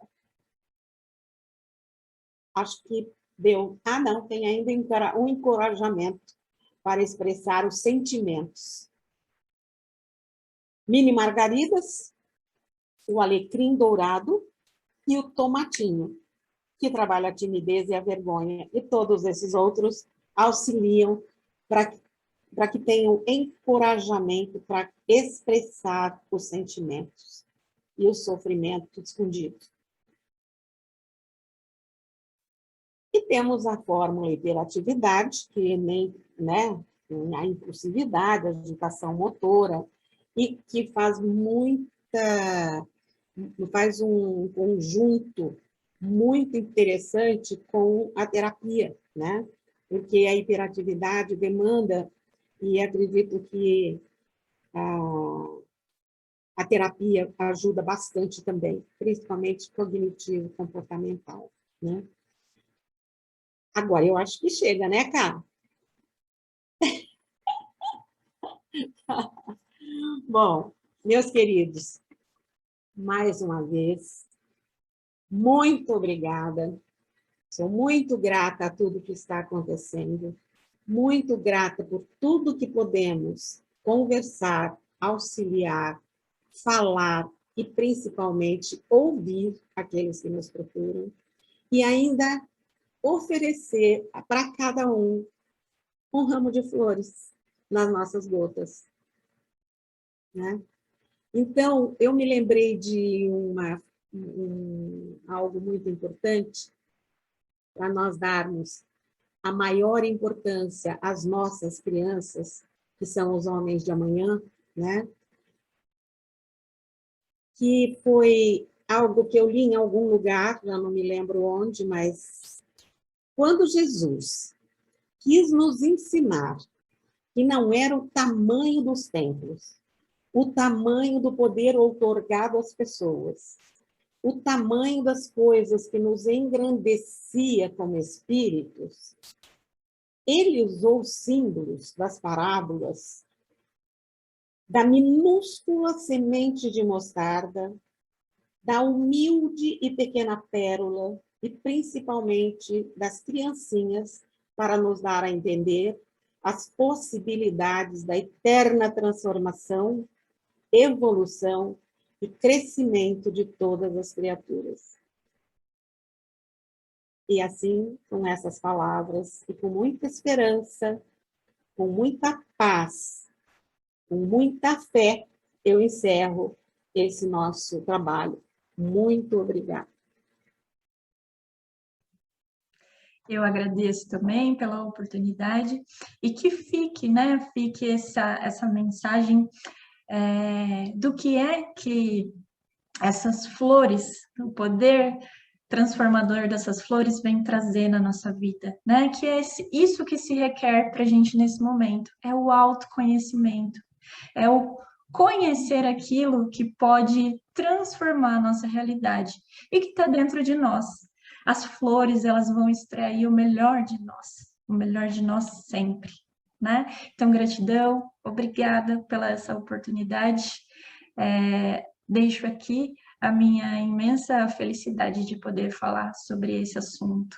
Acho que deu... não, tem ainda um encorajamento para expressar os sentimentos. Mini margaridas, o alecrim dourado e o tomatinho, que trabalha a timidez e a vergonha. E todos esses outros auxiliam para que tenham encorajamento para expressar os sentimentos e o sofrimento escondido. E temos a fórmula hiperatividade, que nem, a impulsividade, a agitação motora, e que faz um conjunto muito interessante com a terapia, né? Porque a hiperatividade demanda, e acredito que a terapia ajuda bastante também, principalmente cognitivo-comportamental, né? Agora, eu acho que chega, né, Cá? Bom, meus queridos, mais uma vez, muito obrigada. Sou muito grata a tudo que está acontecendo, muito grata por tudo que podemos conversar, auxiliar, falar e, principalmente, ouvir aqueles que nos procuram e ainda oferecer para cada um ramo de flores nas nossas gotas, né? Então, eu me lembrei de algo muito importante para nós darmos a maior importância às nossas crianças, que são os homens de amanhã, né? Que foi algo que eu li em algum lugar, já não me lembro onde, mas quando Jesus quis nos ensinar que não era o tamanho dos templos, o tamanho do poder outorgado às pessoas, o tamanho das coisas que nos engrandecia como espíritos, ele usou símbolos das parábolas da minúscula semente de mostarda, da humilde e pequena pérola, e principalmente das criancinhas, para nos dar a entender as possibilidades da eterna transformação, evolução e crescimento de todas as criaturas. E assim, com essas palavras, e com muita esperança, com muita paz, com muita fé, eu encerro esse nosso trabalho. Muito obrigada. Eu agradeço também pela oportunidade e que fique, né? Fique essa mensagem do que é que essas flores, o poder transformador dessas flores vem trazer na nossa vida, né? Que é isso que se requer para a gente nesse momento, é o autoconhecimento, é o conhecer aquilo que pode transformar a nossa realidade e que está dentro de nós. As flores, elas vão extrair o melhor de nós sempre, né? Então, gratidão, obrigada pela essa oportunidade. Deixo aqui a minha imensa felicidade de poder falar sobre esse assunto.